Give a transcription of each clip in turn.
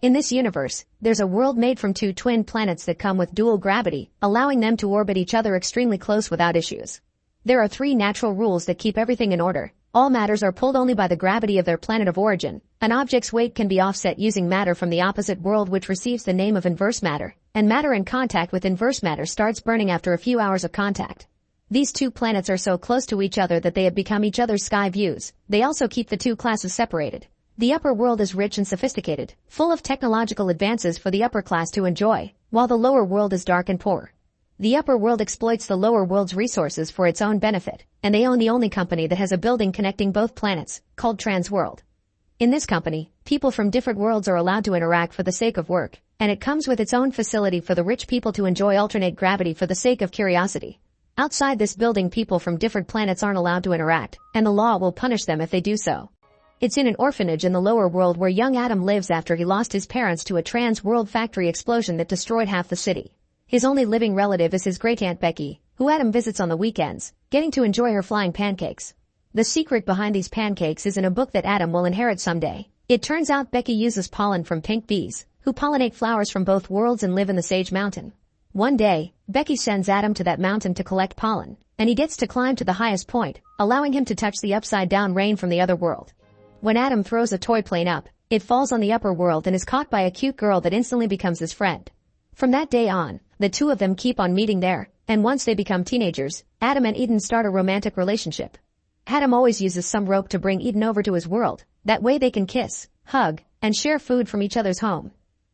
In this universe, there's a world made from two twin planets that come with dual gravity, allowing them to orbit each other extremely close without issues. There are 3 natural rules that keep everything in order. All matters are pulled only by the gravity of their planet of origin. An object's weight can be offset using matter from the opposite world, which receives the name of inverse matter, and matter in contact with inverse matter starts burning after a few hours of contact. These 2 planets are so close to each other that they have become each other's sky views. They also keep the 2 classes separated. The upper world is rich and sophisticated, full of technological advances for the upper class to enjoy, while the lower world is dark and poor. The upper world exploits the lower world's resources for its own benefit, and they own the only company that has a building connecting both planets, called Transworld. In this company, people from different worlds are allowed to interact for the sake of work, and it comes with its own facility for the rich people to enjoy alternate gravity for the sake of curiosity. Outside this building, people from different planets aren't allowed to interact, and the law will punish them if they do so. It's in an orphanage in the lower world where young Adam lives after he lost his parents to a trans-world factory explosion that destroyed half the city. His only living relative is his great-aunt Becky, who Adam visits on the weekends, getting to enjoy her flying pancakes. The secret behind these pancakes is in a book that Adam will inherit someday. It turns out Becky uses pollen from pink bees, who pollinate flowers from both worlds and live in the Sage Mountain. One day, Becky sends Adam to that mountain to collect pollen, and he gets to climb to the highest point, allowing him to touch the upside-down rain from the other world. When Adam throws a toy plane up, it falls on the upper world and is caught by a cute girl that instantly becomes his friend. From that day on, the 2 of them keep on meeting there, and once they become teenagers, Adam and Eden start a romantic relationship. Adam always uses some rope to bring Eden over to his world. That way they can kiss, hug, and share food from each other's home.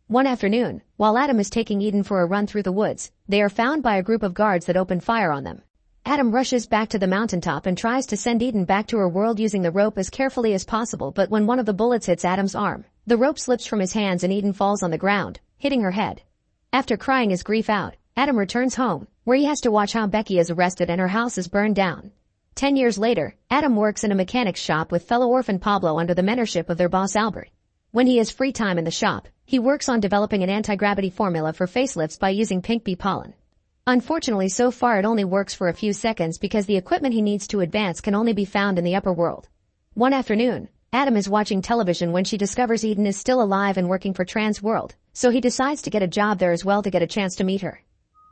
One afternoon, while Adam is taking Eden for a run through the woods, they are found by a group of guards that open fire on them. Adam rushes back to the mountaintop and tries to send Eden back to her world using the rope as carefully as possible, but when one of the bullets hits Adam's arm, the rope slips from his hands and Eden falls on the ground, hitting her head. After crying his grief out, Adam returns home, where he has to watch how Becky is arrested and her house is burned down. 10 years later, Adam works in a mechanic's shop with fellow orphan Pablo under the mentorship of their boss Albert. When he has free time in the shop, he works on developing an anti-gravity formula for facelifts by using pink bee pollen. Unfortunately, so far it only works for a few seconds because the equipment he needs to advance can only be found in the upper world. One afternoon, Adam is watching television when she discovers Eden is still alive and working for Transworld, so he decides to get a job there as well to get a chance to meet her.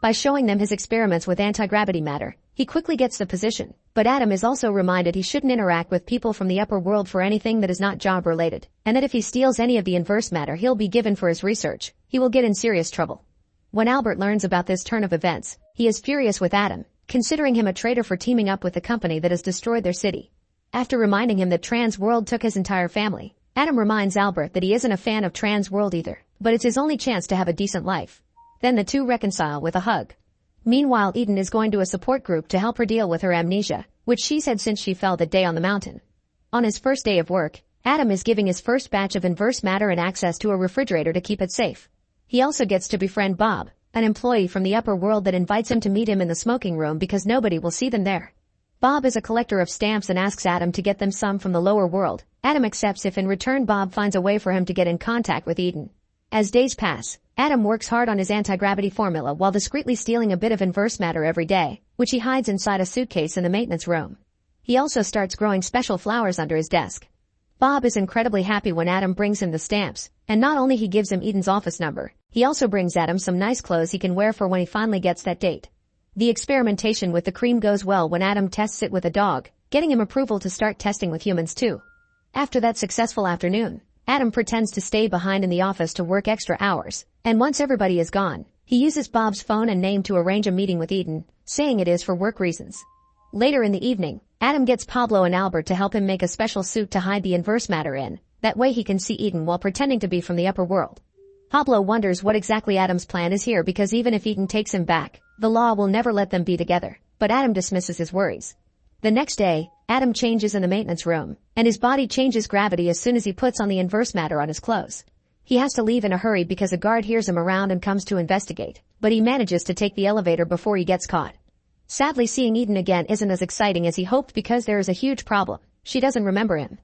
By showing them his experiments with anti-gravity matter, he quickly gets the position, but Adam is also reminded he shouldn't interact with people from the upper world for anything that is not job-related, and that if he steals any of the inverse matter he'll be given for his research, he will get in serious trouble. When Albert learns about this turn of events, he is furious with Adam, considering him a traitor for teaming up with the company that has destroyed their city. After reminding him that Transworld took his entire family, Adam reminds Albert that he isn't a fan of Transworld either, but it's his only chance to have a decent life. Then the 2 reconcile with a hug. Meanwhile, Eden is going to a support group to help her deal with her amnesia, which she's had since she fell that day on the mountain. On his first day of work, Adam is giving his first batch of inverse matter and access to a refrigerator to keep it safe. He also gets to befriend Bob, an employee from the upper world that invites him to meet him in the smoking room because nobody will see them there. Bob is a collector of stamps and asks Adam to get them some from the lower world. Adam accepts if in return Bob finds a way for him to get in contact with Eden. As days pass, Adam works hard on his anti-gravity formula while discreetly stealing a bit of inverse matter every day, which he hides inside a suitcase in the maintenance room. He also starts growing special flowers under his desk. Bob is incredibly happy when Adam brings him the stamps, and not only he gives him Eden's office number, he also brings Adam some nice clothes he can wear for when he finally gets that date. The experimentation with the cream goes well when Adam tests it with a dog, getting him approval to start testing with humans too. After that successful afternoon, Adam pretends to stay behind in the office to work extra hours, and once everybody is gone, he uses Bob's phone and name to arrange a meeting with Eden, saying it is for work reasons. Later in the evening, Adam gets Pablo and Albert to help him make a special suit to hide the inverse matter in. That way he can see Eden while pretending to be from the upper world. Pablo wonders what exactly Adam's plan is here because even if Eden takes him back, the law will never let them be together, but Adam dismisses his worries. The next day, Adam changes in the maintenance room, and his body changes gravity as soon as he puts on the inverse matter on his clothes. He has to leave in a hurry because a guard hears him around and comes to investigate, but he manages to take the elevator before he gets caught. Sadly, seeing Eden again isn't as exciting as he hoped because there is a huge problem. She doesn't remember him.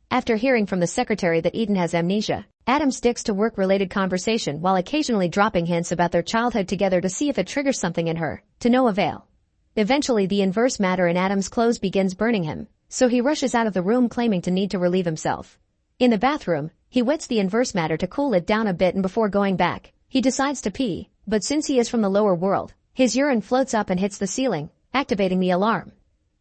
After hearing from the secretary that Eden has amnesia, Adam sticks to work-related conversation while occasionally dropping hints about their childhood together to see if it triggers something in her, to no avail. Eventually, the inverse matter in Adam's clothes begins burning him, so he rushes out of the room claiming to need to relieve himself. In the bathroom, He wets the inverse matter to cool it down a bit, and before going back, he decides to pee, but since he is from the lower world, his urine floats up and hits the ceiling, activating the alarm.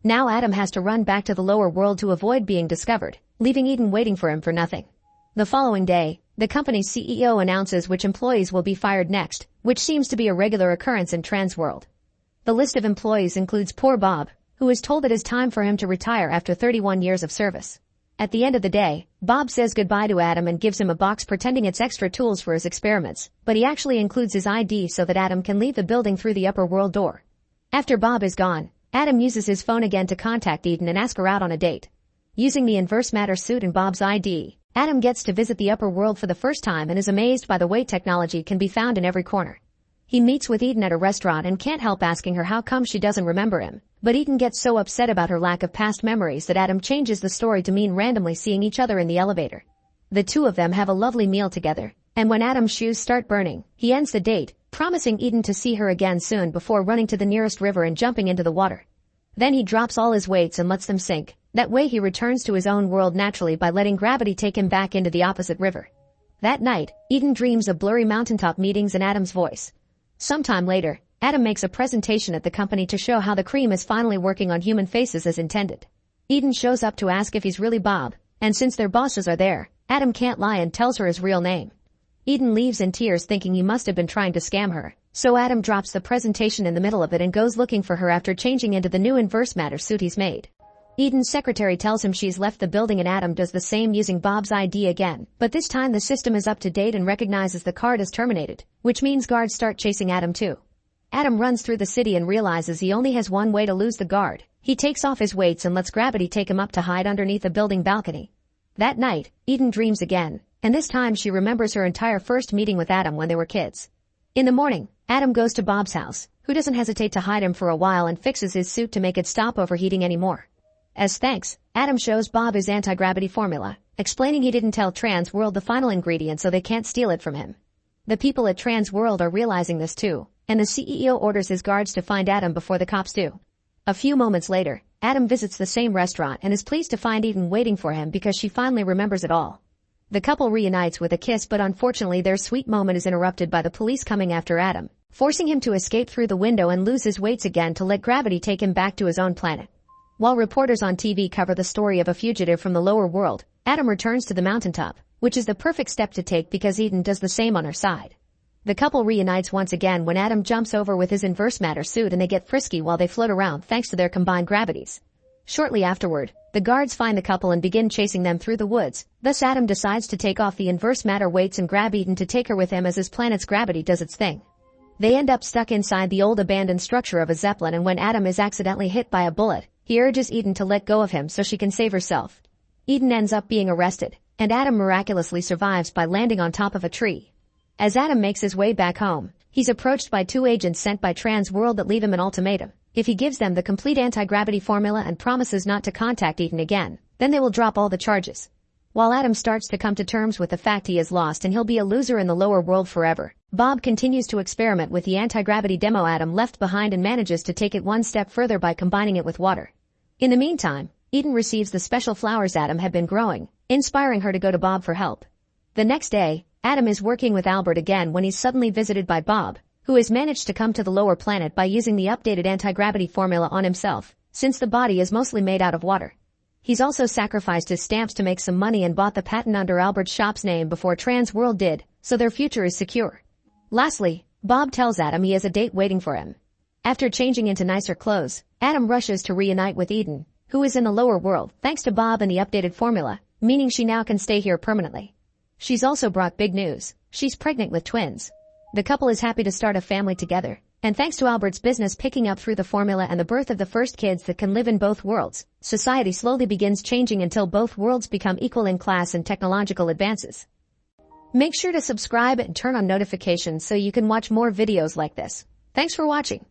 Now Adam has to run back to the lower world to avoid being discovered, leaving Eden waiting for him for nothing. The following day, the company's CEO announces which employees will be fired next, which seems to be a regular occurrence in trans world. The list of employees includes poor Bob, who is told it is time for him to retire after 31 years of service. At the end of the day, Bob says goodbye to Adam and gives him a box pretending it's extra tools for his experiments, but he actually includes his ID so that Adam can leave the building through the upper world door. After Bob is gone, Adam uses his phone again to contact Eden and ask her out on a date. Using the inverse matter suit and Bob's ID, Adam gets to visit the upper world for the first time and is amazed by the way technology can be found in every corner. He meets with Eden at a restaurant and can't help asking her how come she doesn't remember him, but Eden gets so upset about her lack of past memories that Adam changes the story to mean randomly seeing each other in the elevator. The two of them have a lovely meal together, and when Adam's shoes start burning, he ends the date, promising Eden to see her again soon before running to the nearest river and jumping into the water. Then he drops all his weights and lets them sink. That way he returns to his own world naturally by letting gravity take him back into the opposite river. That night, Eden dreams of blurry mountaintop meetings and Adam's voice. Sometime later, Adam makes a presentation at the company to show how the cream is finally working on human faces as intended. Eden shows up to ask if he's really Bob, and since their bosses are there, Adam can't lie and tells her his real name. Eden leaves in tears thinking he must have been trying to scam her, so Adam drops the presentation in the middle of it and goes looking for her after changing into the new inverse matter suit he's made. Eden's secretary tells him she's left the building and Adam does the same using Bob's ID again, but this time the system is up to date and recognizes the card as terminated, which means guards start chasing Adam too. Adam runs through the city and realizes he only has one way to lose the guard. He takes off his weights and lets gravity take him up to hide underneath a building balcony. That night, Eden dreams again, and this time she remembers her entire first meeting with Adam when they were kids. In the morning, Adam goes to Bob's house, who doesn't hesitate to hide him for a while and fixes his suit to make it stop overheating anymore. As thanks, Adam shows Bob his anti-gravity formula, explaining he didn't tell Trans World the final ingredient so they can't steal it from him. The people at Trans World are realizing this too, and the CEO orders his guards to find Adam before the cops do. A few moments later, Adam visits the same restaurant and is pleased to find Eden waiting for him because she finally remembers it all. The couple reunites with a kiss, but unfortunately their sweet moment is interrupted by the police coming after Adam, forcing him to escape through the window and lose his weights again to let gravity take him back to his own planet. While reporters on TV cover the story of a fugitive from the lower world, Adam returns to the mountaintop, which is the perfect step to take because Eden does the same on her side. The couple reunites once again when Adam jumps over with his inverse matter suit and they get frisky while they float around thanks to their combined gravities. Shortly afterward, the guards find the couple and begin chasing them through the woods, thus Adam decides to take off the inverse matter weights and grab Eden to take her with him as his planet's gravity does its thing. They end up stuck inside the old abandoned structure of a zeppelin, and when Adam is accidentally hit by a bullet, he urges Eden to let go of him so she can save herself. Eden ends up being arrested, and Adam miraculously survives by landing on top of a tree. As Adam makes his way back home, he's approached by two agents sent by Trans World that leave him an ultimatum. If he gives them the complete anti-gravity formula and promises not to contact Eden again, then they will drop all the charges. While Adam starts to come to terms with the fact he is lost and he'll be a loser in the lower world forever, Bob continues to experiment with the anti-gravity demo Adam left behind and manages to take it one step further by combining it with water. In the meantime, Eden receives the special flowers Adam had been growing, inspiring her to go to Bob for help. The next day, Adam is working with Albert again when he's suddenly visited by Bob, who has managed to come to the lower planet by using the updated anti-gravity formula on himself, since the body is mostly made out of water. He's also sacrificed his stamps to make some money and bought the patent under Albert's shop's name before Trans World did, so their future is secure. Lastly, Bob tells Adam he has a date waiting for him. After changing into nicer clothes, Adam rushes to reunite with Eden, who is in the lower world thanks to Bob and the updated formula, meaning she now can stay here permanently. She's also brought big news. She's pregnant with twins. The couple is happy to start a family together, and thanks to Albert's business picking up through the formula and the birth of the first kids that can live in both worlds, society slowly begins changing until both worlds become equal in class and technological advances. Make sure to subscribe and turn on notifications so you can watch more videos like this. Thanks for watching.